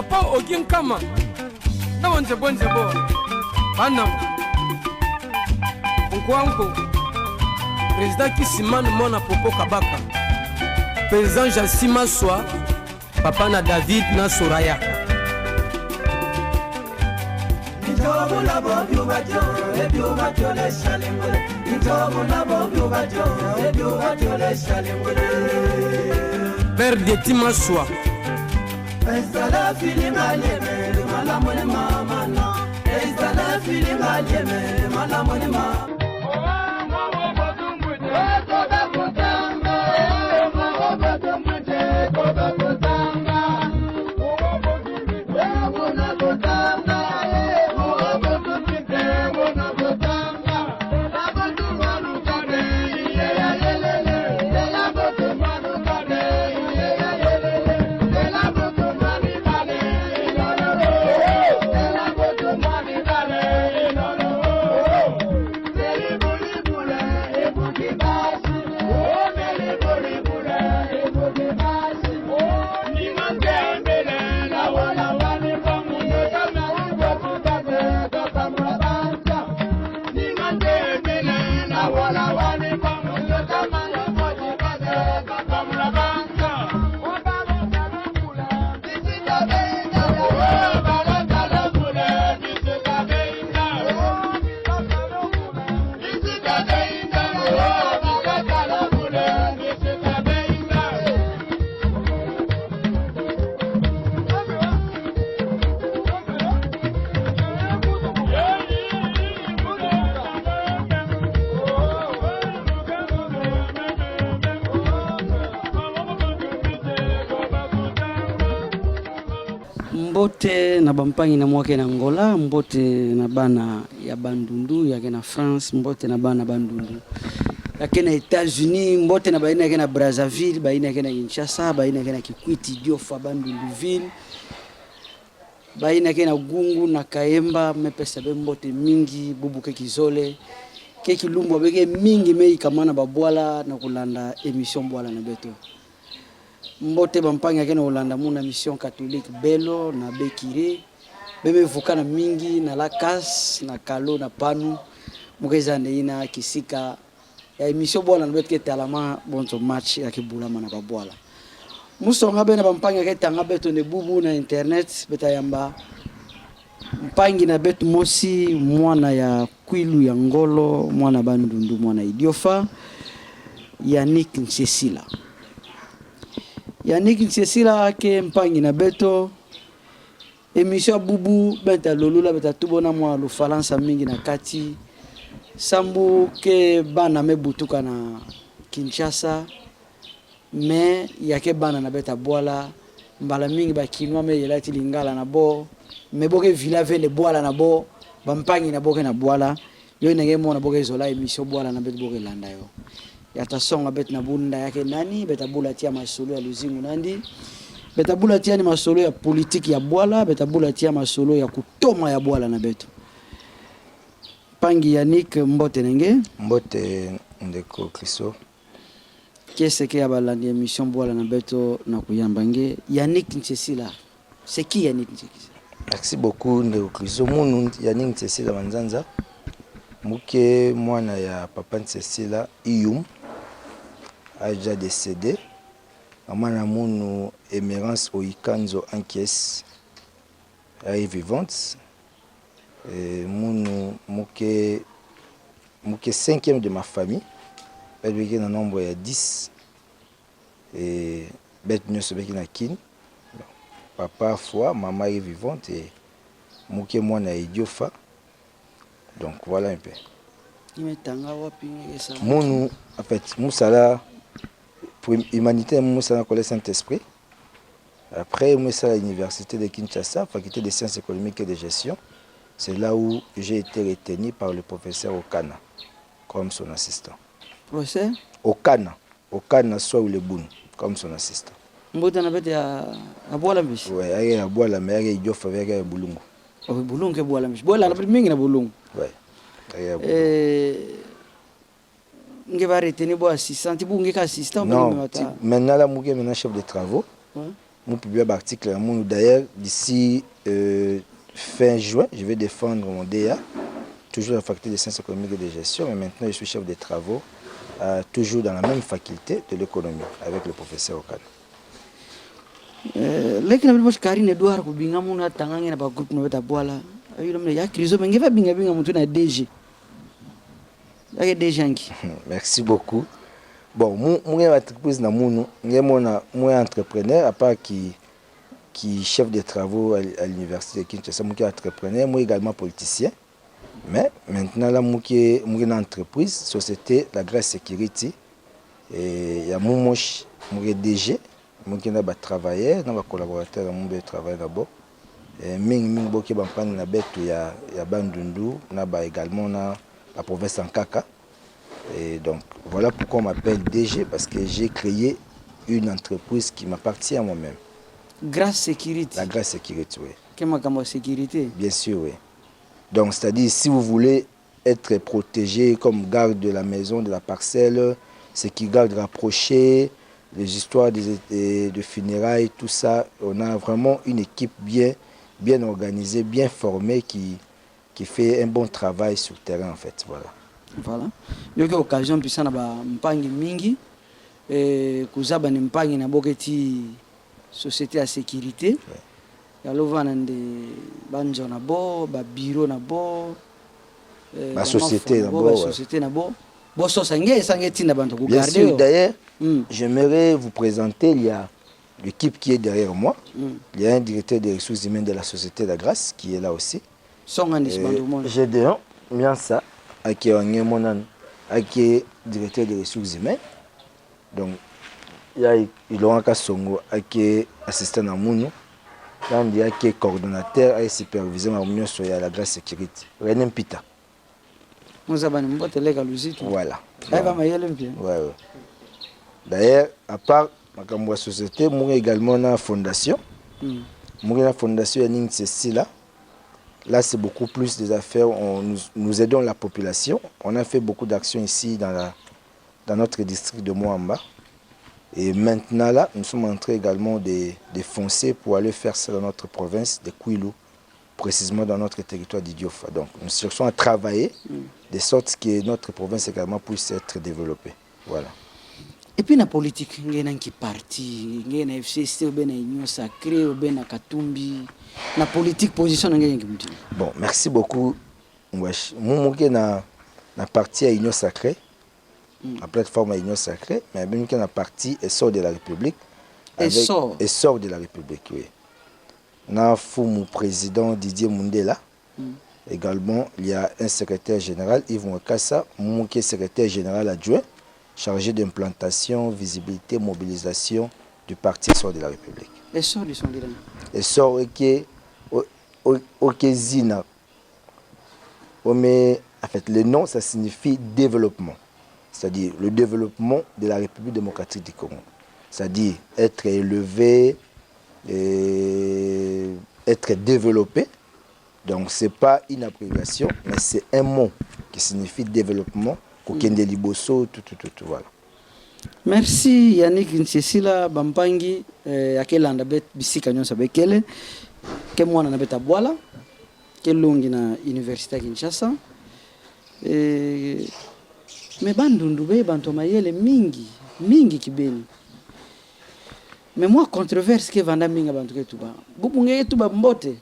Papa Ogin Kama. Na bonze bo. Banam. Nkwanko. Président Kisimane Mona Popo Kabaka. Président Jassima Soa. Papa na David na Soraya. Père de Timaswa. Mbote na bampangi na mwake na Angola, mbote na bana ya Bandundu yake na France, mbote na bana Bandundu yake na États-Unis, mbote na baina yake na Brazzaville, baina yake na Kinshasa, baina yake na Kikwiti, Diofa, Bandunduville, baina yake na Gungu na Kaemba, mepesa be mbote mingi, Bubuke Kizole, keki lumbu beke mingi mei kamana babwala na kulanda émission bwala na beto. Mbote bampangi yake na Holanda muna mission catholique Belo na Bekire bebe vukana mingi na Lakas na Kalo na Panu mukeza ina kisika ya mission bwala na betke talama bonzo match ya kibulama na babwala musonga bena bampangi yake tanga beto ne bubu na internet beta yamba mpangi na betu mosi mwana ya Kwilu ya Ngolo mwana Bandundu mwana Idiofa Yannick Nsesila. Yannick Nsesila ke mpangi na beto emission bubu beta lolula beta tubona mwa lufalansa mingi na kati sambu ke bana mebutuka na Kinshasa me yake bana na beta bwala mbala mingi ba kinwa me yelati lingala na bo meboke villa vele bwala na bo bampangi na boke na bwala yo nenge mona boke zola emission bwala na beto boke landa yo yata songa bet na bunda yake nani betabula tia masolo ya luzingu nandi betabula tia ni masolo ya politiki ya bwala betabula tia masolo ya kutoma ya bwala na beto pangi Yannick mbote nenge mbote ndeko Kristo kese ke abalandi émission bwala na beto na kuyambange Yannick Nsesila c'est qui Yannick Nsesila? Merci beaucoup ndeko Kristo munu Yannick Nsesila manzanza muke mwana ya papa Nsesila Iyum a déjà décédé. Amana munu Emerance Oikanzo Ankies est vivante. Munu muke 5e de ma famille. Elle est dans nombre de 10. Et bête nous se na kin. Papa foi, maman est vivante et muke mwana Idiofa. Donc voilà un peu. Munu en fait Moussala pour humanité Moussala collège Saint-Esprit. Après Moussala l'université de Kinshasa, faculté des sciences économiques et de gestion. C'est là où j'ai été retenu par le professeur Okana comme son assistant. Professeur Okana soit le Boun comme son assistant. Mbote na bete ya bwala mishi. Ouais, aye ya bwala mais aye Idiofa avec ya Bulungu. Oh Bulungu ke bwala mishi. Bwala na mingi na Bulungu. Ouais. Nge va retenir bo assistant, tu bunge ka assistant non, maintenant là muke maintenant chef de travaux. Mon publié un article, d'ailleurs, d'ici fin juin, je vais défendre mon DA, toujours la faculté des sciences économiques et de gestion, mais maintenant je suis chef de travaux, toujours dans la même faculté de l'économie, avec le professeur Okana. Lakini na Karine Edouard kubinga muna tangange na ba groupe no beta boala ayilo mle ya krizo mengeva binga mtu na DG yake DG anki. Merci beaucoup. Bon, moi entreprise na munu, moi entrepreneur à part qui chef de travaux à l'université de Kinshasa, moi qui entrepreneur, moi également politicien. Mais maintenant là moi qui une entreprise, société la Grâce Security et il y a moi DG. Moi qui n'a pas travaillé, n'a pas collaborateur dans mon travail d'abord. Ming boki bampani na betu ya Bandundu, n'a pas également na la province Ankaka. Et donc voilà pourquoi on m'appelle DG, parce que j'ai créé une entreprise qui m'appartient à moi-même. Grâce Sécurité. La Grâce Sécurité, oui. Quelle sécurité? Bien sûr, oui. Donc c'est-à-dire si vous voulez être protégé comme garde de la maison, de la parcelle, ce qui garde rapproché, les histoires de funérailles, tout ça, on a vraiment une équipe bien organisée, bien formée qui fait un bon travail sur le terrain en fait. Voilà. Voilà. Il y a une occasion puis ça na ba mpangi mingi kuzaba ni mpangi na boketi société à sécurité. Ya lova nande banjo na bo, ba bureau na bo, ba société na bo, ba société na bo. Bo so sange tina bantu ku bien garder. sûr, d'ailleurs, j'aimerais vous présenter, il y a l'équipe qui est derrière moi. Il y a un directeur des ressources humaines de la Société de la Grâce qui est là aussi. J'ai déjà mis ça, qui est directeur des ressources humaines. Donc, il y a Ilonga Kasongo, qui est assistant à Mounou. Il y a qui est coordonnateur et superviseur à l'Union sur la Grâce Sécurité. René Mpita. Voilà. Ouais. D'ailleurs, à part ma société, moi également une fondation. Moi une fondation là. Là, c'est beaucoup plus des affaires. Nous aidons la population. On a fait beaucoup d'actions ici dans notre district de Moamba. Et maintenant, là, nous sommes en train également de foncer pour aller faire ça dans notre province de Kouilou, précisément dans notre territoire d'Idiofa. Donc, nous cherchons à travailler de sorte que notre province également puisse être développée. Voilà. Et puis, la politique, il y a un parti, il y a un FCC, il y a une union sacrée, il y a un Katumbi. La politique, position, il y a un. Bon, merci beaucoup. Moi, je suis dans la partie à l'union sacrée, la plateforme à l'union sacrée, mais il y a une partie essor de la République. Essor de la République, oui. Nous mon président Didier Mundela. Également, il y a un secrétaire général, Yves Mwakassa, qui est secrétaire général adjoint, chargé d'implantation, visibilité, mobilisation du parti Essor de la République. Essor du son de Essor qui est au Zina. En fait, le nom, ça signifie développement. C'est-à-dire le développement de la République démocratique du Congo. C'est-à-dire être élevé, être développé. Donc, ce n'est pas une abréviation, mais c'est un mot qui signifie développement. Kokende Liboso, tout, voilà. Merci Yannick Nsesila Bampangi, Akelanda Bet Bisika Nyonsa Bekele, Kemwana na Beta Boala, Kelongi na Université de Kinshasa. Mais Bandundu be Bantomayele mingi kibeni. Mais moi controverse ke vanda minga bantuke tuba. Bubunge tuba mbote.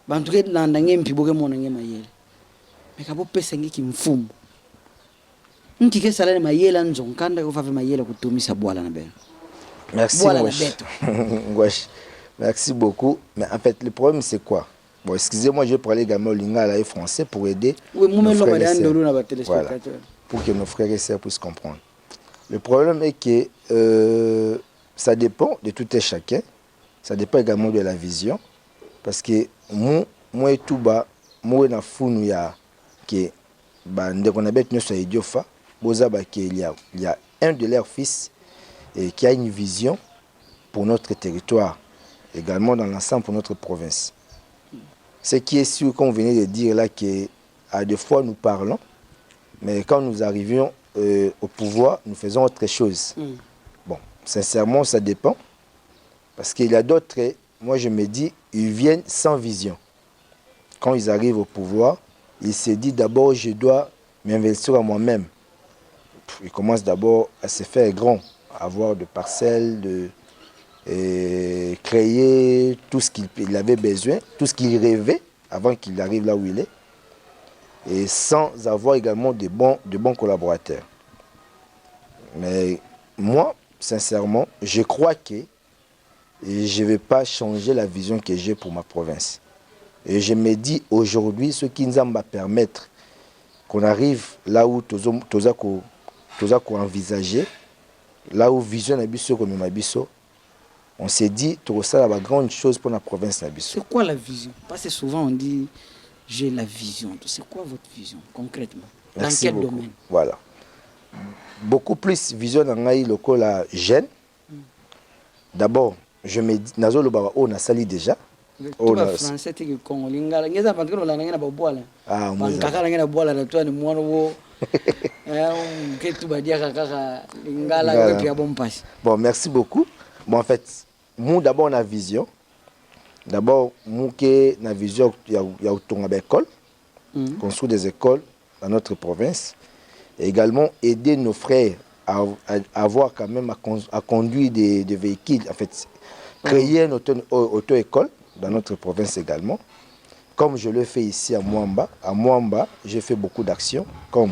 Bantuke landa ngempi boke mona ngemayele. Mekabo pesa ngiki mfumo. Nkike salane mayele nzonkanda ko fave mayele kutumisa Boala na beno. Merci. Merci beaucoup. Mais en fait, le problème c'est quoi? Bon, excusez-moi, je vais parler également au lingala et français pour aider nos frères et sœurs. Voilà, pour que nos frères et sœurs puissent comprendre. Le problème est que ça dépend de tout et chacun. Ça dépend également de la vision. Parce que moi et tout bas, moi na funu ya que ndeko na bet nyoso Idiofa, bozaba que il y a un de leurs fils qui a une vision pour notre territoire, également dans l'ensemble pour notre province. Ce qui est sûr, comme vous venez de dire là, qu'à deux fois nous parlons, mais quand nous arrivions au pouvoir, nous faisons autre chose. Bon, sincèrement, ça dépend. Parce qu'il y a d'autres, moi je me dis, ils viennent sans vision. Quand ils arrivent au pouvoir, ils se disent d'abord, je dois m'investir à moi-même. Ils commencent d'abord à se faire grand, à avoir de parcelles, créer tout ce qu'il avait besoin, tout ce qu'il rêvait avant qu'il arrive là où il est, et sans avoir également de bons collaborateurs. Mais moi, sincèrement, je crois que je ne vais pas changer la vision que j'ai pour ma province. Et je me dis aujourd'hui, ce qui nous va permettre qu'on arrive là où tous envisager, là où vision Nabiso comme Mabiso, on s'est dit, tout ça, la grande chose pour la province Nabiso. C'est quoi la vision? Parce que souvent on dit, j'ai la vision. C'est quoi votre vision concrètement? Merci dans quel beaucoup. Domaine? Voilà. Beaucoup plus vision dans la jeune. D'abord, je me dis, Nazo le Baba, on a sali déjà. Tout le français, c'est que Congo, lingala, ngeza patro la ngena bobola. Ah, moi. Pankaka ngena bobola na toi ni mwana wo. Que tu vas dire kaka lingala que bon passe. Bon, merci beaucoup. Bon, en fait, nous d'abord on a vision. D'abord, nous qui na vision, il y a autour de l'école, construire des écoles dans notre province, et également aider nos frères à avoir quand même à conduire des véhicules, en fait, créer une auto-école dans notre province également, comme je le fais ici à Mwamba. À Mwamba, j'ai fait beaucoup d'actions, comme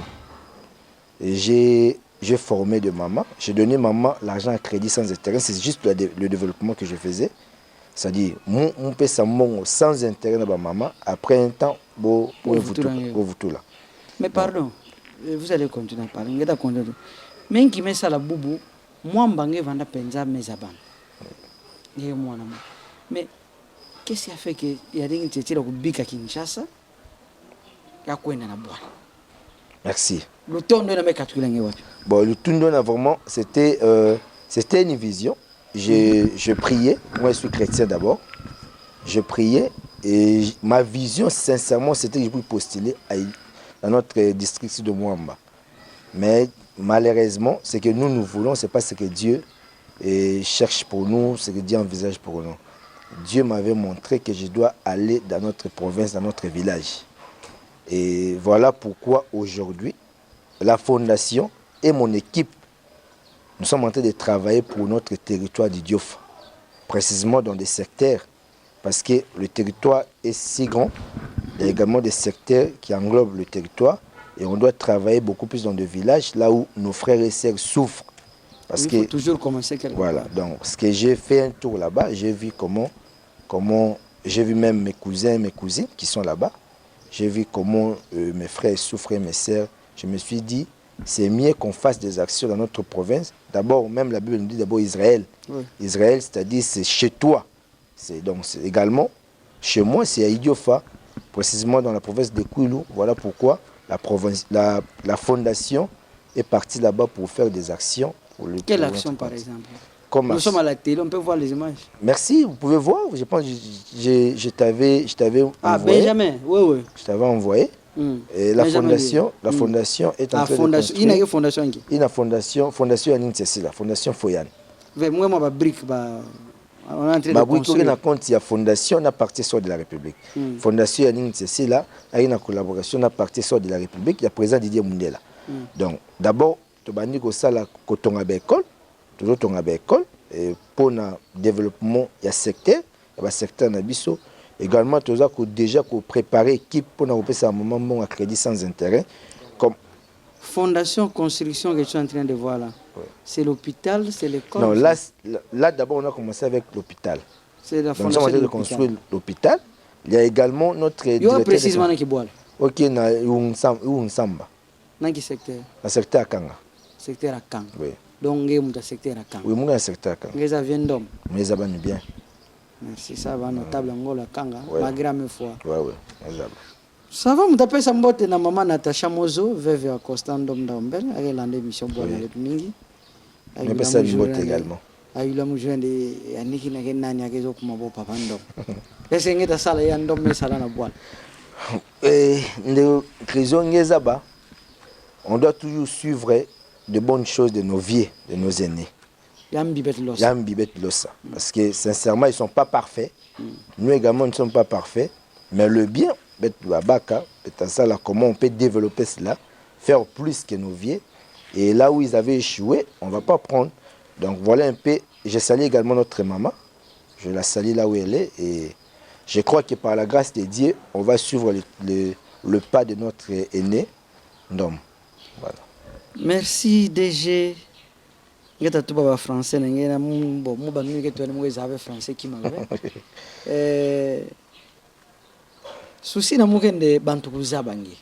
j'ai formé de maman, j'ai donné maman l'argent à crédit sans intérêt, c'est juste le développement que je faisais. C'est-à-dire, on peut s'amour sans intérêt de ma maman, après un temps, pour vous tout là. Mais pardon, vous allez continuer à parler. Mais qui met ça la boubou, moi, je vais vendre penza mes abans. Mais qu'est-ce qui a fait que y a des gens qui tirent au bic à Kinshasa? Merci. Le ton de la mécatronique. Bon, le ton de vraiment, c'était une vision. Je priais, moi je suis chrétien d'abord, je priais et ma vision sincèrement c'était que je pouvais postuler dans notre district de Mwamba. Mais malheureusement, ce que nous voulons, ce n'est pas ce que Dieu cherche pour nous, ce que Dieu envisage pour nous. Dieu m'avait montré que je dois aller dans notre province, dans notre village. Et voilà pourquoi aujourd'hui, la fondation et mon équipe, nous sommes en train de travailler pour notre territoire du Diof, précisément dans des secteurs, parce que le territoire est si grand, il y a également des secteurs qui englobent le territoire, et on doit travailler beaucoup plus dans des villages, là où nos frères et sœurs souffrent. Parce il faut toujours commencer quelque part. Voilà, donc ce que j'ai fait un tour là-bas, j'ai vu comment j'ai vu même mes cousins, mes cousines qui sont là-bas, j'ai vu comment mes frères souffraient, mes sœurs, je me suis dit, c'est mieux qu'on fasse des actions dans notre province. D'abord, même la Bible nous dit d'abord Israël. Oui. Israël, c'est-à-dire c'est chez toi. Donc c'est également chez moi, c'est à Idiofa, précisément dans la province de Kwilu. Voilà pourquoi la fondation est partie là-bas pour faire des actions. Quelle action par exemple? Nous sommes à la télé, on peut voir les images. Merci, vous pouvez voir. Je pense que je t'avais envoyé. Ah, Benjamin, oui. Je t'avais envoyé. Et la fondation est en train de construire. Il y a une fondation qui? Il y a une fondation à Ninsessi, la fondation Foyan. Moi, ma brique, on est en train de construire. Ma brique, il y a fondation, on a parti sur de la République. Fondation à Ninsessi, là, il y a une collaboration, on a parti sur de la République. Il y a président Didier Mundela. Donc, d'abord, tu vas dire que ça, là, quand on a une école, toujours on a une école, et pour le développement, il y a secteur, Nabiso. Également, tu as déjà préparé l'équipe pour nous faire un moment à crédit sans intérêt. Comme fondation, construction que tu es en train de voir là, oui. C'est l'hôpital, c'est l'école? Non, là d'abord, on a commencé avec l'hôpital. C'est la fondation. Nous sommes en train de construire l'hôpital. Il y a également notre. Il y a précisément qui boit. Ok, il y a un samba. Dans quel secteur? Le secteur à Kanga. Secteur à Kanga. Oui. Donc, il y a un secteur à Kanga. Oui, il y a un secteur à Kanga. Mais ça vient d'homme. Mais ça va bien. Merci, ça va notable Angola Kanga, malgré mes fois. Oui. Ça va, m'appelle ça mbote na maman Natacha Mozo, veuve à Constant Dom Dambel, avec l'émission Bonne Mingi. Mais ça mbote également. Avec la moujoine de Yannick Nagena Nyagezo Kumabo Papandom. Est-ce que tu as ça là, Yandom, mais ça là na boîte? On doit toujours suivre de bonnes choses de nos vieux, de nos aînés. Yambi Bet Losa. Parce que sincèrement, ils ne sont pas parfaits. Nous également, nous ne sommes pas parfaits. Mais le bien, Bet Babaka, là, comment on peut développer cela, faire plus que nos vieux. Et là où ils avaient échoué, on ne va pas prendre. Donc voilà un peu. Je salue également notre maman. Je la salue là où elle est. Et je crois que par la grâce de Dieu, on va suivre le pas de notre aîné. Donc, voilà. Merci DG. Ngeta tuba ba français ngena bon mo banu ke to mo zabe français ki mabe. Souci na mukende bantu kuzabangi.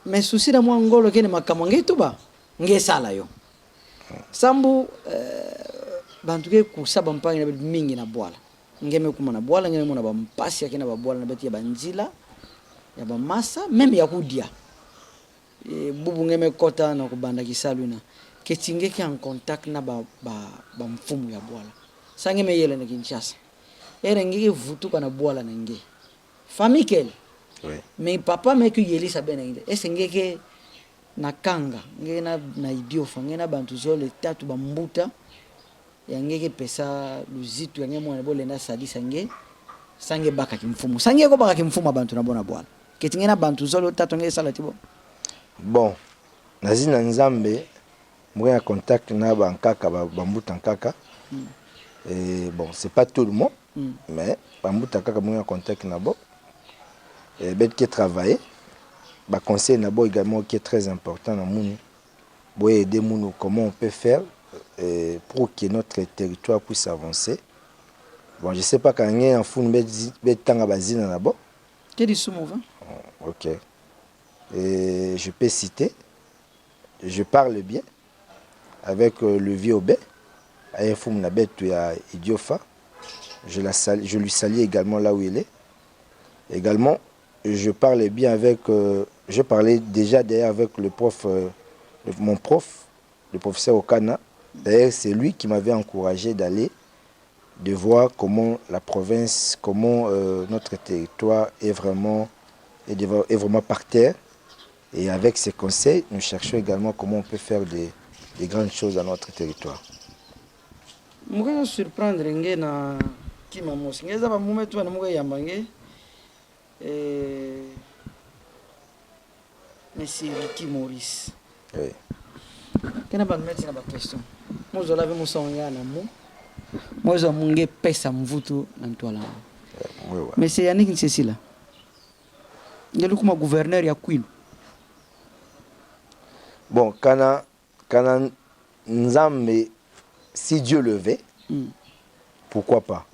Mais souci na ngolo kene makamange tuba ngesala yo. Sambu bantu ke kusaba mpangi na mingi na bwala. Ngeme kuma na bwala ngeme mona ba mpasi yakena ba bwala na beti ya banjila ya ba masa même ya kudia. Bubu ngeme kota na kubanda kisaluna ketingeke en contact na ba mfumu ya bwala sange me yele na Kinshasa ere ngeke vutuka na bwala na nge famille kele mais papa me ku yeli sabena nge esengeke na kanga nge na idiofa nge na bantu zole tatu ba mbuta ya ngeke pesa luzitu yange mwana bole na sadisa nge sange baka kimfumu sange ko baka kimfumu abantu na bona bwala ketinge na bantu zole tatu nge salatibo. Bon, nazi na nzambe moi en contact na bankaka bambuta nkaka. Et bon, c'est pas tout le monde, mais bambuta nkaka moi en contact na bo. Et bet qui travaille, ba conseil na bo également qui est très important dans moun. Bo aider moun comment on peut faire pour que notre territoire puisse avancer. Bon, je sais pas quand il y a un fou bet tanga bazina na bo. Quel est ce mouvement? OK. Et je peux citer, je parle bien avec le vieux Obé, Idiofa. Je lui salue également là où il est. Également, je parle bien avec, je parlais déjà d'ailleurs avec le prof, mon prof, le professeur Okana. D'ailleurs, c'est lui qui m'avait encouragé d'aller, de voir comment la province, comment notre territoire est vraiment par terre. Et avec ces conseils, nous cherchons également comment on peut faire des grandes choses dans notre territoire. Je vais surprendre na kima mosi. Ngeza ba mume tu na muga yambange. Monsieur Ricky Maurice. Oui. Kena ba mettre na ba question. Mozo la ve musonga na mu. Mozo munge pesa mvutu na ntwala. Oui. Monsieur Yannick Nsesila. Ngelu kuma gouverneur ya Kwilu. Bon, quand Nzambe, si Dieu le veut, pourquoi pas?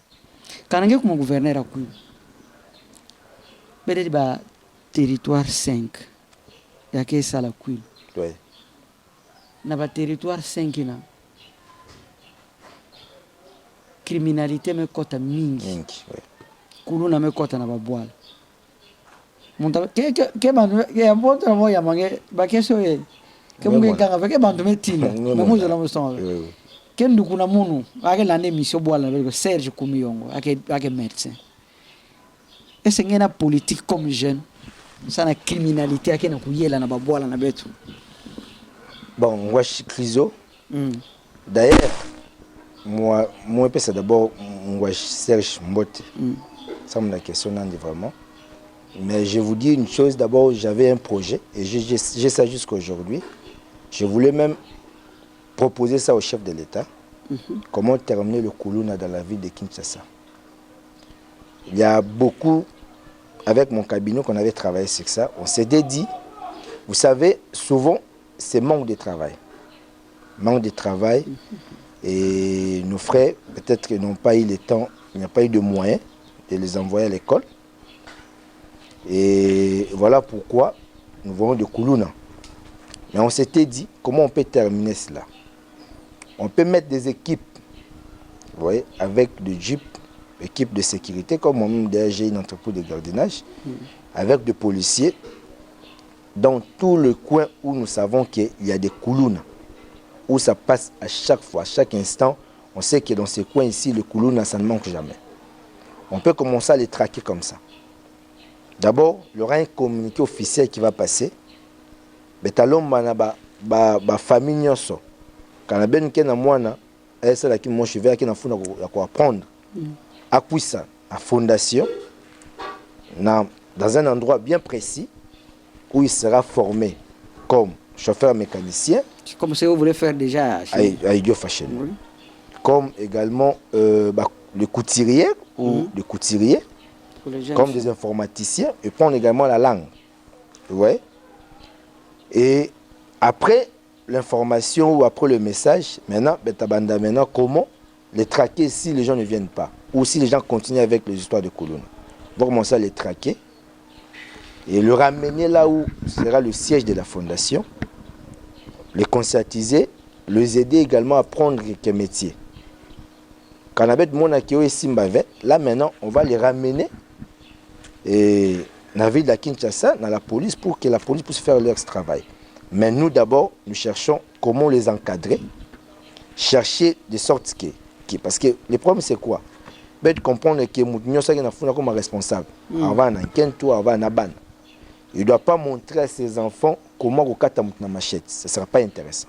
Quand on est comme gouverneur à Kwilu, il y a territoire 5. Il y a ça la Kwilu. Oui. Dans le territoire 5, la criminalité me cote mingi. Oui. Kulu na me cote na babwala. Monta ke bantu ya bonto mo ya mange ba keso ye. Que vous avez avec bantu metino mais moi je la me sens ken du kuna munu ake la ne mission boala avec Serge Kumiyongo ake médecin et c'est une politique comme jeune ça na criminalité ake na kuyela na baboala na betu bon moi je suis Criso d'ailleurs moi c'est d'abord moi Serge Mbote ça me la question non vraiment. Mais je vous dis une chose, d'abord j'avais un projet et j'ai ça jusqu'à aujourd'hui. Je voulais même proposer ça au chef de l'État. Comment terminer le Kuluna dans la ville de Kinshasa. Il y a beaucoup, avec mon cabinet qu'on avait travaillé sur ça, on s'était dit, vous savez, souvent c'est manque de travail. Manque de travail et nos frères peut-être qu'ils n'ont pas eu le temps, il n'y a pas eu de moyens de les envoyer à l'école. Et voilà pourquoi nous voyons de Kuluna. Mais on s'était dit, comment on peut terminer cela? On peut mettre des équipes, vous voyez, avec des jeeps, équipes de sécurité, comme moi-même déjà j'ai une entreprise de gardiennage, avec des policiers, dans tout le coin où nous savons qu'il y a des Kuluna, où ça passe à chaque fois, à chaque instant. On sait que dans ces coins ici, le Kuluna, ça ne manque jamais. On peut commencer à les traquer comme ça. D'abord, il y aura un communiqué officiel qui va passer. Mais talon manaba ba famille nyoso quand la ben ken na mwana esa la ki mon cheveu ki na funda ko apprendre à ça à fondation dans un endroit bien précis où il sera formé comme chauffeur mécanicien. Comme ce que vous voulez faire déjà à Idio Fashion. Oui. Comme également le couturier ou le couturier, comme des informaticiens, et prendre également la langue. Ouais. Et après l'information ou après le message, maintenant, comment les traquer si les gens ne viennent pas, ou si les gens continuent avec les histoires de colonnes. On va commencer à les traquer et le ramener là où sera le siège de la fondation, les conscientiser, les aider également à prendre quelques métiers. Quand on a là maintenant, on va les ramener et dans la ville de Kinshasa, dans la police, pour que la police puisse faire leur travail. Mais nous d'abord, nous cherchons comment les encadrer, chercher de sorte que parce que le problème c'est quoi? De comprendre que nous sommes comme responsables. On va en Kento, on va en Aban. Il ne doit pas montrer à ses enfants comment on kata na machette. Ce ne sera pas intéressant.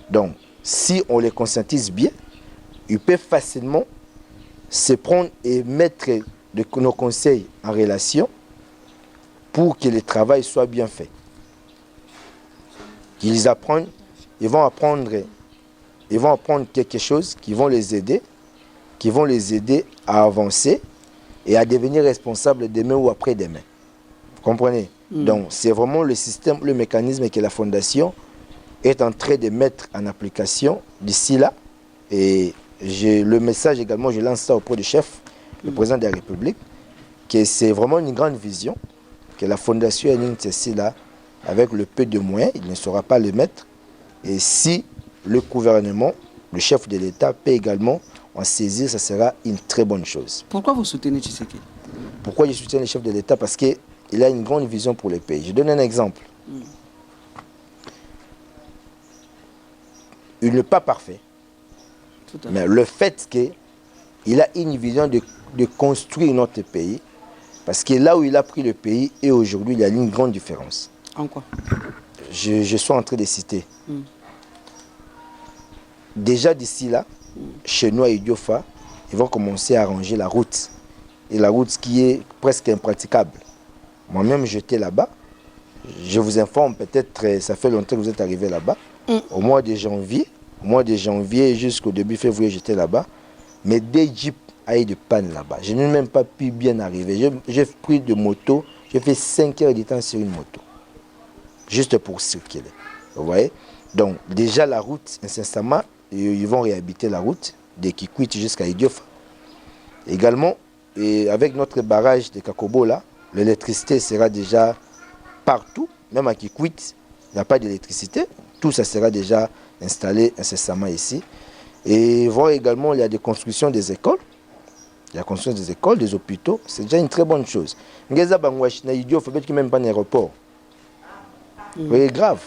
Donc, si on les conscientise bien, ils peuvent facilement se prendre et mettre nos conseils en relation pour que le travail soit bien fait. Qu'ils apprennent, ils vont apprendre quelque chose qui vont les aider à avancer et à devenir responsables demain ou après-demain. Vous comprenez? Donc, c'est vraiment le système, le mécanisme que la Fondation est en train de mettre en application d'ici là. Et le message également, je lance ça auprès du chef, le président de la République, que c'est vraiment une grande vision, que la Fondation est ici là, avec le peu de moyens, il ne saura pas le mettre. Et si le gouvernement, le chef de l'État peut également en saisir, ça sera une très bonne chose. Pourquoi vous soutenez Tshisekedi? Pourquoi je soutiens le chef de l'État? Parce qu'il a une grande vision pour le pays. Je donne un exemple. Il n'est pas parfait. Mais le fait qu'il a une vision de construire notre pays, parce que là où il a pris le pays, et aujourd'hui, il y a une grande différence. En quoi? Je suis en train de citer. Déjà d'ici là, chez nous à Idiofa, ils vont commencer à arranger la route. Et la route qui est presque impraticable. Moi-même, j'étais là-bas. Je vous informe, peut-être, ça fait longtemps que vous êtes arrivé là-bas. Au mois de janvier jusqu'au début février, j'étais là-bas. Mais des jeeps aillent de panne là-bas. Je n'ai même pas pu bien arriver. J'ai pris de moto. J'ai fait 5 heures de temps sur une moto. Juste pour circuler. Vous voyez? Donc, déjà la route, incessamment, ils vont réhabiter la route de Kikwit jusqu'à Idiofa. Également, et avec notre barrage de Kakobo là, l'électricité sera déjà partout. Même à Kikwit, il n'y a pas d'électricité. Tout ça sera déjà installé incessamment ici. Et voir également, il y a des constructions des écoles. Il y a la construction des écoles, des hôpitaux. C'est déjà une très bonne chose. Ngeza Bangwash, na Idio, il faut même pas d'aéroport. C'est grave.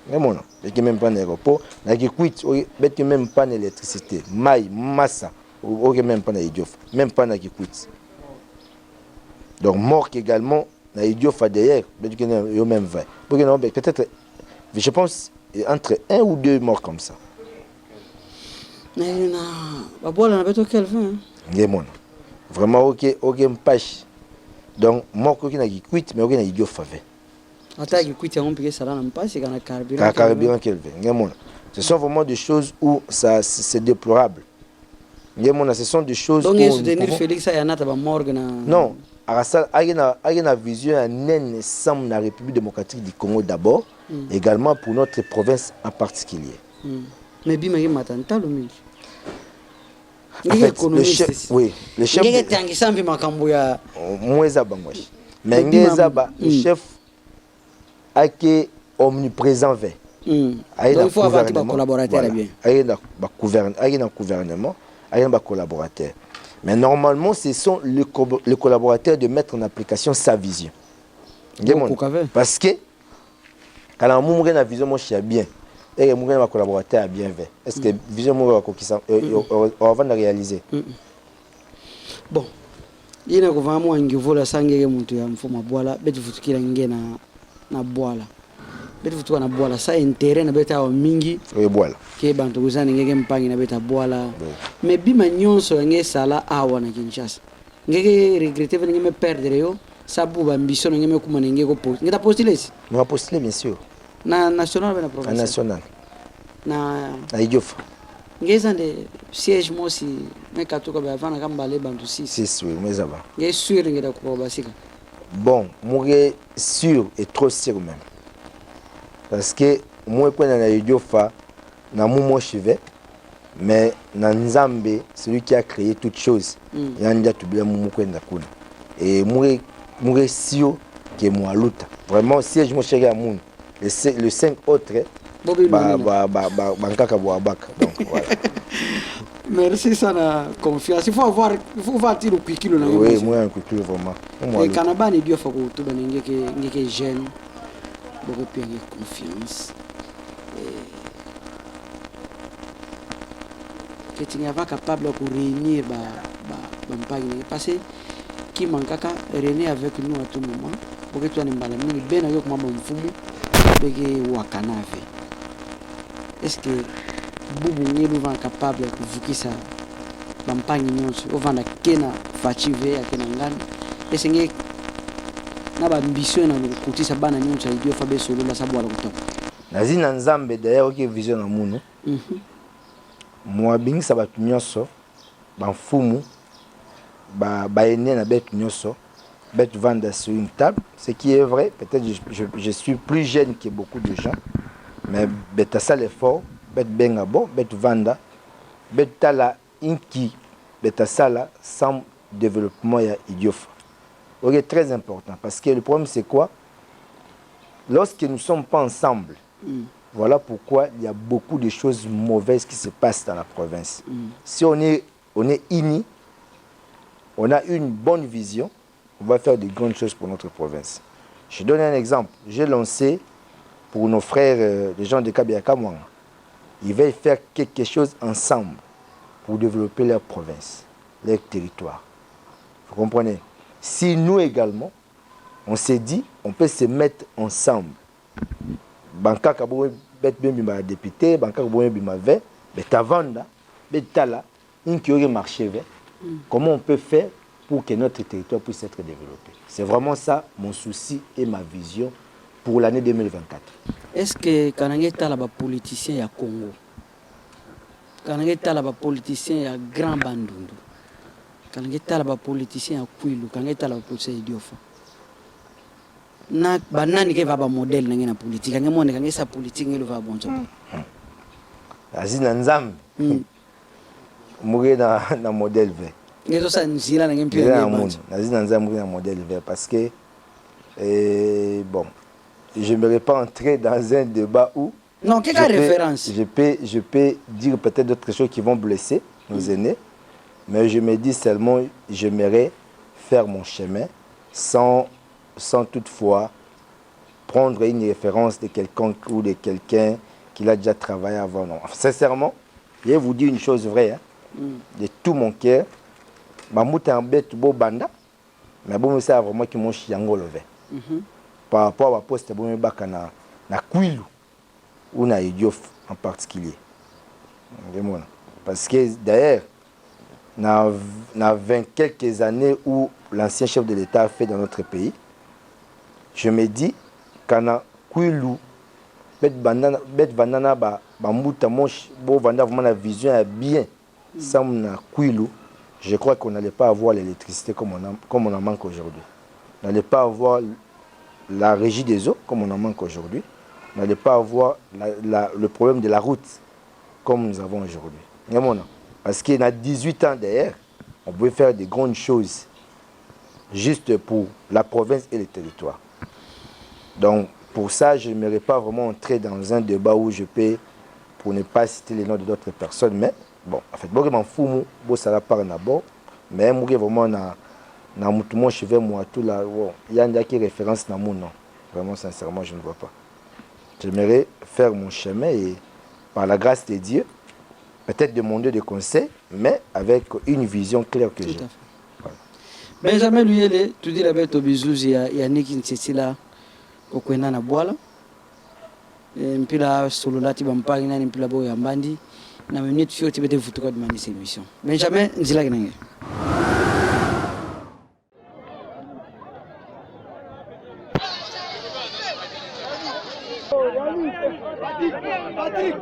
Il n'y a même pas d'aéroport. Il n'y a même pas d'électricité. Maï, Massa, il n'y a même pas d'Idiof. Même pas d'Idiof. Donc, mort également, d'Idiof d'ailleurs, il y a même 20. Peut-être, je pense, entre 1 ou 2 morts comme ça. Il y a vraiment, ok, page. Donc, mort qui n'a quitté, mais il y a Idiof. Ce sont vraiment des choses où c'est déplorable. Ce sont des choses donc, soutenir Félix Ayanata morgue. Non, il y a une vision ensemble de la République démocratique du Congo d'abord, également pour notre province en particulier. Mais bien, il y a un en fait, le chef, oui, le chef. Mais le chef est omniprésent. Donc il faut avoir des collaborateurs. Il y a un gouvernement, il y a un collaborateur. Mais normalement, ce sont les collaborateurs de mettre en application sa vision. Parce que quand on a une vision, moi je suis bien. Et mon collaborateur a bien fait. Est-ce que vision on va réaliser? Bon, il y a vraiment un niveau la sangue et mon tu as un faux boila, mais tu fous qu'il y a na boila. beti futuka na bwala sa intérêt na beta wa mingi oye bwala ke bantu kuzani ngeke mpangi na beta bwala mais bima nyonso nge sala awa na Kinshasa ngeke regretter ngeke me perdre yo sabu ba ambition ngeke me kuma ngeke ko post ngeta postuler si on va postuler bien sûr na national na à provincial national na Idiofa ngeza de siège mo si me katuka ba vana kamba le bantu 6 oui mais ça va nge sûr ngeta ko basika bon moi sûr et trop sûr même parce que moi quand na Idiofa na mumo chive mais na Nzambe celui qui a créé toutes choses yanja tubia mumu kwenda kuna et moi sûr que moi luta vraiment siège mo chéri à moun les 5 autres bankaka boabaka donc voilà. Merci sana confiance. Il faut avoir tirer au kilo na oui moi un kilo vraiment et kanaba ni dio fa ko tuba ngeke jeune beaucoup plus confiance que tu n'es pas capable de réunir parce que qui manquaka réunir avec nous à tout moment pour que tu aies mal ni ben avec maman mfumu bege wakanave est-ce que bubu ngelu va capable de vukisa bampangi nyonso ovanda kena fachive ya kena ngani est-ce que na ba ambition na kutisa bana nyonso idio fa beso lola sabu ala kutoka nazina Nzambe d'ailleurs qui vision na munu moi bingisa batu nyonso bamfumu ba ene na betu nyonso betu vanda sur une table ce qui est vrai peut-être je suis plus jeune que beaucoup de gens mais beta ça l'effort bet benga bon bet vanda bet tala inki beta sala sans développement ya Idiofa. Ok, très important parce que le problème c'est quoi? Lorsque nous ne sommes pas ensemble, voilà pourquoi il y a beaucoup de choses mauvaises qui se passent dans la province. Si on est unis, on a une bonne vision, on va faire de grandes choses pour notre province. Je donne un exemple. J'ai lancé pour nos frères, les gens de Kabiaka Mwanga. Ils veulent faire quelque chose ensemble pour développer leur province, leur territoire. Vous comprenez? Si nous également, on s'est dit, on peut se mettre ensemble. Banka Kaboué, Bima député, Banka Kaboué Bima Vé, Betavanda, Betala, qui aurait marché. Comment on peut faire pour que notre territoire puisse être développé? C'est vraiment ça mon souci et ma vision pour l'année 2024. Est-ce que Kanangé Tala ba politicien ya Congo, Kanangé Tala ba politicien ya Grand Bandundu, Kanangé Tala ba politicien ya Kwilu, Kanangé Tala ba politicien ya Idiofa, na banani ke va ba modèle na ngena politique, kange monde kange sa politique ngelo va bonzo. Azina Nzambe. Mourir dans modèle vert. Ngelo sa nzila na ngempio ya monde. Azina Nzambe dans modèle vert parce que bon, je ne vais pas entrer dans un débat où non, quelle référence? Je peux dire peut-être d'autres choses qui vont blesser nos aînés, mais je me dis seulement, j'aimerais faire mon chemin sans toutefois prendre une référence de quelqu'un ou de quelqu'un qui a déjà travaillé avant. Non. Sincèrement, je vais vous dire une chose vraie, hein, de tout mon cœur. Je en bête beau banda, mais bon, c'est vraiment qui m'ont chiango levé. Par rapport à la poste, je suis na Kwilu ou na Idiofa en particulier. Parce que d'ailleurs, dans 20 quelques années où l'ancien chef de l'État a fait dans notre pays, je me dis qu'en Kwilu, bet bandana ba mouta moche, bo vanda vraiment la vision est bien. Sans na Kwilu, je crois qu'on n'allait pas avoir l'électricité comme on en manque aujourd'hui. On n'allait pas avoir la régie des eaux comme on en manque aujourd'hui. On n'allait pas avoir le problème de la route comme nous avons aujourd'hui. Parce qu'il y a 18 ans derrière, on pouvait faire des grandes choses juste pour la province et le territoire. Donc pour ça, je n'aimerais pas vraiment entrer dans un débat où je peux, pour ne pas citer les noms d'autres personnes, mais bon, en fait, je m'en fous, ça la part d'abord, mais je suis vraiment dans mon cheveu, moi, tout là, il y a une référence dans mon nom. Vraiment, sincèrement, je ne vois pas. J'aimerais faire mon chemin et, par la grâce de Dieu, peut-être demander des conseils, mais avec une vision claire que j'ai. Voilà. Benjamin Luyele, tu dis la bête au bisous, il y a Niki Nsetsila, au Kwena na Boala. mpila sololati bampangi na mpila bo ya mbandi na minute fio tibete vutuka demandi cette émission Benjamin nzila kinenge Patrick.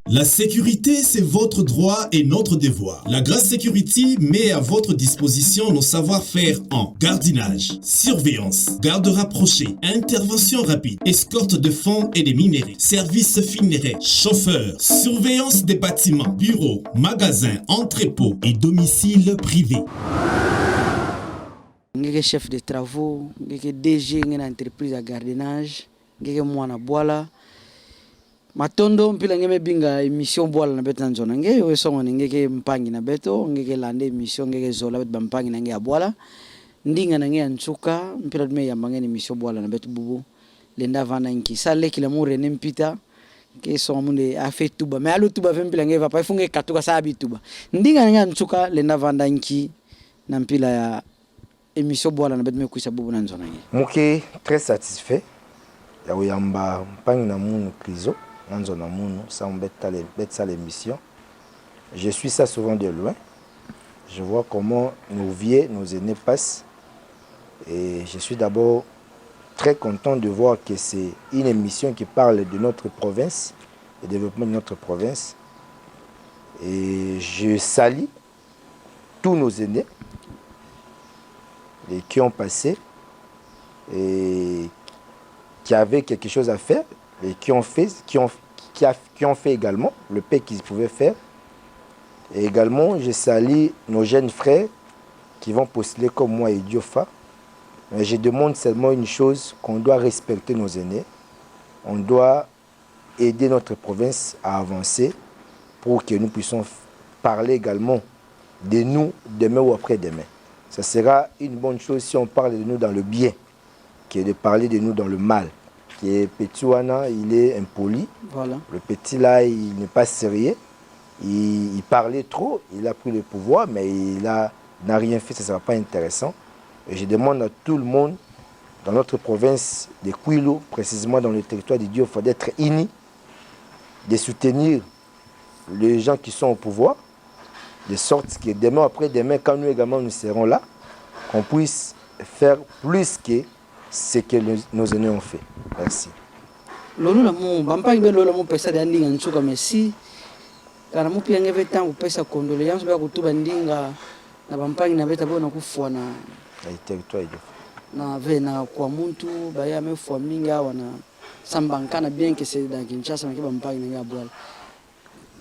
La sécurité, c'est votre droit et notre devoir. La Grace Security met à votre disposition nos savoir-faire en gardiennage, surveillance, garde rapprochée, intervention rapide, escorte de fonds et de minerais, services funéraires, chauffeur, surveillance des bâtiments, bureaux, magasins, entrepôts et domiciles privés. Ngeke chef de travaux, ngeke DG ngena entreprise à gardiennage, ngeke mwana bwala. Matondo mpila ngeme binga emission bwala na beto nzona nge we songo ngeke mpangi na beto ngeke lande emission ngeke zola bet bampangi na nge ya bwala ndinga na nge antsuka mpila dume ya mangene emission bwala na beto bubu lenda vana nki sale kila mu rene mpita ke songo munde a fait tuba mais alu tuba mpila nge va pa ifunge katuka sa habituba ndinga na nge antsuka lenda vanda nki na mpila ya émission bwala na beto me kuisa bubu na nzona nge muke très satisfait ya uyamba mpangi na munu krizo. Ça l'émission. Je suis ça souvent de loin. Je vois comment nos vieux, nos aînés passent. Et je suis d'abord très content de voir que c'est une émission qui parle de notre province, du développement de notre province. Et je salue tous nos aînés et qui ont passé et qui avaient quelque chose à faire. Et qui ont fait également le paix qu'ils pouvaient faire. Et également, je salue nos jeunes frères qui vont postuler comme moi et Diofa. Mais je demande seulement une chose, qu'on doit respecter nos aînés. On doit aider notre province à avancer pour que nous puissions parler également de nous demain ou après-demain. Ça sera une bonne chose si on parle de nous dans le bien, que de parler de nous dans le mal. Qui est petit wana, il est impoli. Voilà. Le petit là, il n'est pas sérieux. Il parlait trop, il a pris le pouvoir, mais il n'a rien fait, ça ne sera pas intéressant. Et je demande à tout le monde, dans notre province de Kwilu, précisément dans le territoire de Diofa, d'être unis, de soutenir les gens qui sont au pouvoir, de sorte que demain, après-demain, quand nous également nous serons là, qu'on puisse faire plus que ce que nos aînés ont fait. Merci. Lolo la mon bampangi be lolo mo pesa de ndinga nchuka merci. Kana mo pia ngeve tangu pesa condoléances ba kutuba ndinga na bampangi na beta bona kufua na territoire na ve na kwa muntu ba ya mefua minga wana sambankana bien que c'est dans Kinshasa mais bampangi na ngabwala.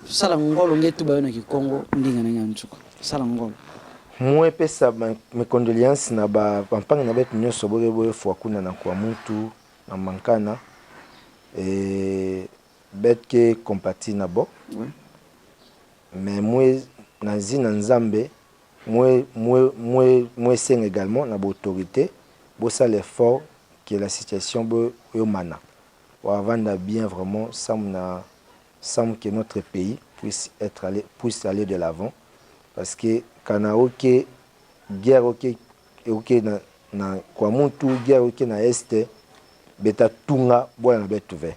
Sala ngolo ngetu ba na Kikongo ndinga na nchuka. Sala ngolo. Moi pesa mes condoléances na ba bampangi na betu nyoso boye fua kuna na kwa muntu na mankana et bête que compati na bo. Oui. Mais moi nazi na nzambe moi seng également na autorité bo ça l'effort que la situation bo mana pour avant bien vraiment semble que notre pays puisse aller de l'avant parce que kana OK guerre OK na kwa muntu guerre OK na est beta tunga boya na betu ve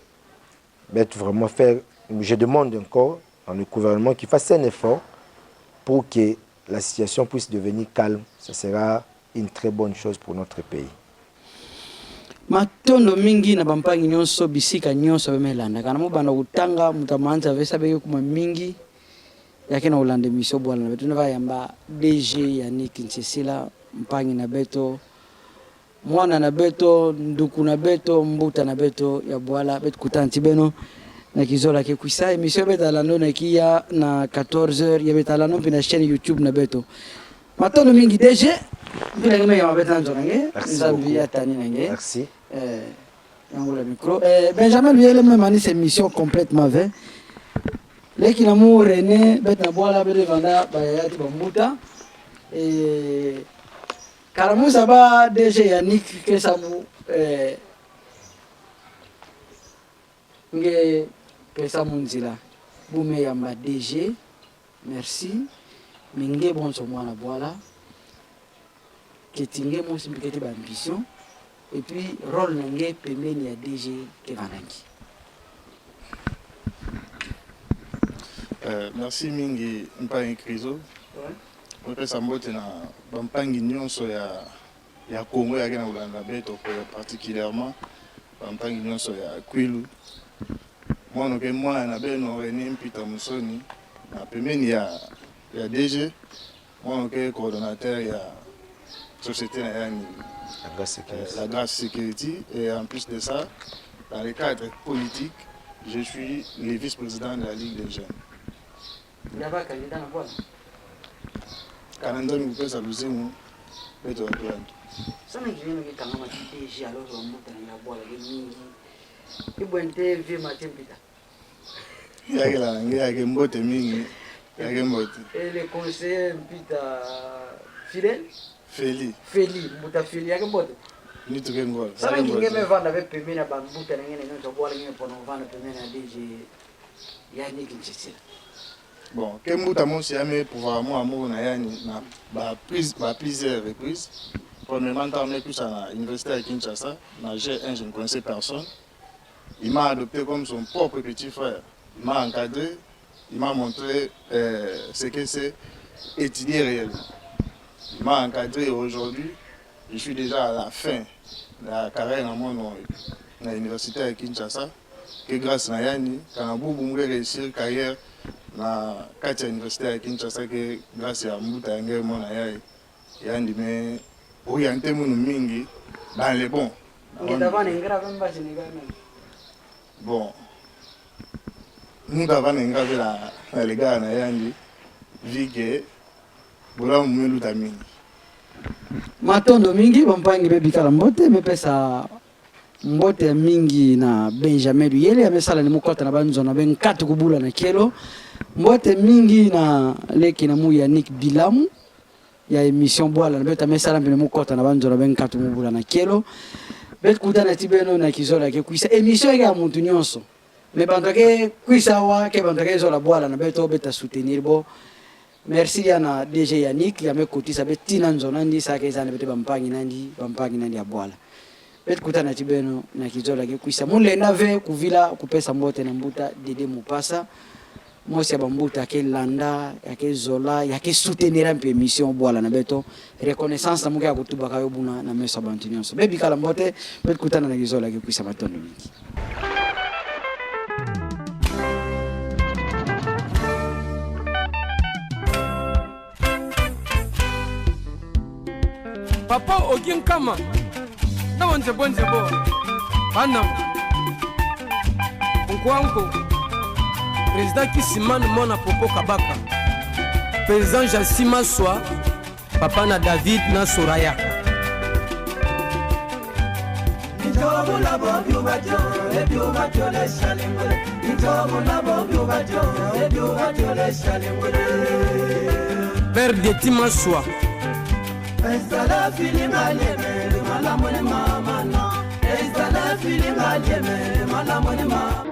betu vraiment faire. Je demande encore dans le gouvernement qu'il fasse un effort pour que la situation puisse devenir calme. Ce sera une très bonne chose pour notre pays. Matondo mingi na bampangi nyonso bisika nyonso bemelanda kana mo bana utanga mutamanza vesa beke kuma mingi yake na ulande miso bwana na betu na yamba DG Yannick Nsesila mpangi na beto mwana na beto nduku na beto mbuta na beto ya bwala betu kutanti beno na kizola ke kuisa emission beta lando na kia na 14h ya beta lando pina chaîne YouTube na beto matondo mingi DG ndenge me mabeta nzonange nzambi atani nange Merci. Yango le micro. Benjamin lui elle même ani émission complètement vain. Leki na mu René beta boala bede vanda ba yati bambuta Karamuza ba DG Yannick Kesamu nge Kesamu nzila bume yamba DG merci minge bonso mwana boala ketinge mon simpikete ba ambition et puis rôle nange pembeni ya DG Kevanangi. Merci mingi mpangi Krizo. Ouais. Ça mbote na bampangi nyonso ya Congo ya kena ulanda beto particulièrement bampangi nyonso ya Kwilu. Moi ke moi na beno René Mpita Musoni na pembeni ya DG. Moi ke coordonnateur ya société na yani la Grâce Security et en plus de ça dans le cadre politique je suis le vice-président de la Ligue des jeunes. Il y a pas candidat na quoi? Canada nous peut saluer beto wa plan. Sana ngine ke kama DG alors on monte na bola mingi. Ibwente vie matempita. Yagela ngeke mbote mingi. Yake mbote. Et le conseiller Mpita Fidèle Feli mbuta Feli yake mbote. Ni tuke ngola. Sana ngine me vanda ve pemena ba mbuta na ngene nyo bola ngene pono vanda pemena DG Yannick Nchitsila. Bon, que mbuta monsi yame pouvoir moi amour na yani na ba plusieurs reprises. Premièrement, quand on est plus à l'université à Kinshasa, na G1, je ne connaissais personne. Il m'a adopté comme son propre petit frère. Il m'a encadré, il m'a montré ce que c'est étudier réellement. Il m'a encadré et aujourd'hui, je suis déjà à la fin de la carrière dans l'université à Kinshasa. Que grâce à Yani, quand on a réussi la carrière dans l'université à Kinshasa, que grâce à Mbuta Yange, mon aïe, Yani me orienté mon mingi dans les bons. Bon, nous avons engravé les gars na yandi vike bola mumelu tamini. Matondo mingi bampangi bebikala mbote mepesa mbote mingi na Benjamin Luyele amesala ni mukota na banzo na ben 4 kubula na kelo mbote mingi na leki na mu Yannick Bilamu ya émission boala na beta mesala mbele mukota na banzo na ben 4 kubula na kelo bet kutana tibeno na kizola ke kuisa émission ya muntu nyonso me bandoke kuisa wa ke bandoke zola boala na beto beta soutenir bo. Merci yana DG Yannick ya mekotisa betina nzona ndi sake zana bete bampangi nandi ya boala. Bet kutana tibeno na kizola ke kuisa mule nave kuvila kupesa mbote na mbuta Dede Mupasa. Mosi ya bambuta ke landa ya ke zola ya ke soutenir mpe émission boala na beto reconnaissance na muke ya kutuba kayo buna na mesa bantu nyonso. Bebi kala mbote bet kutana na kizola ke kuisa matondo mingi. Papa Ogin Kama na wanze bonze bo banam Nkwanko président Kisimane Mona Popo Kabaka président Jassima Swa papa na David na Soraya Père de Tima Swa Estala feeling alieme, malamone mama no. Estala feeling alieme, malamone mama.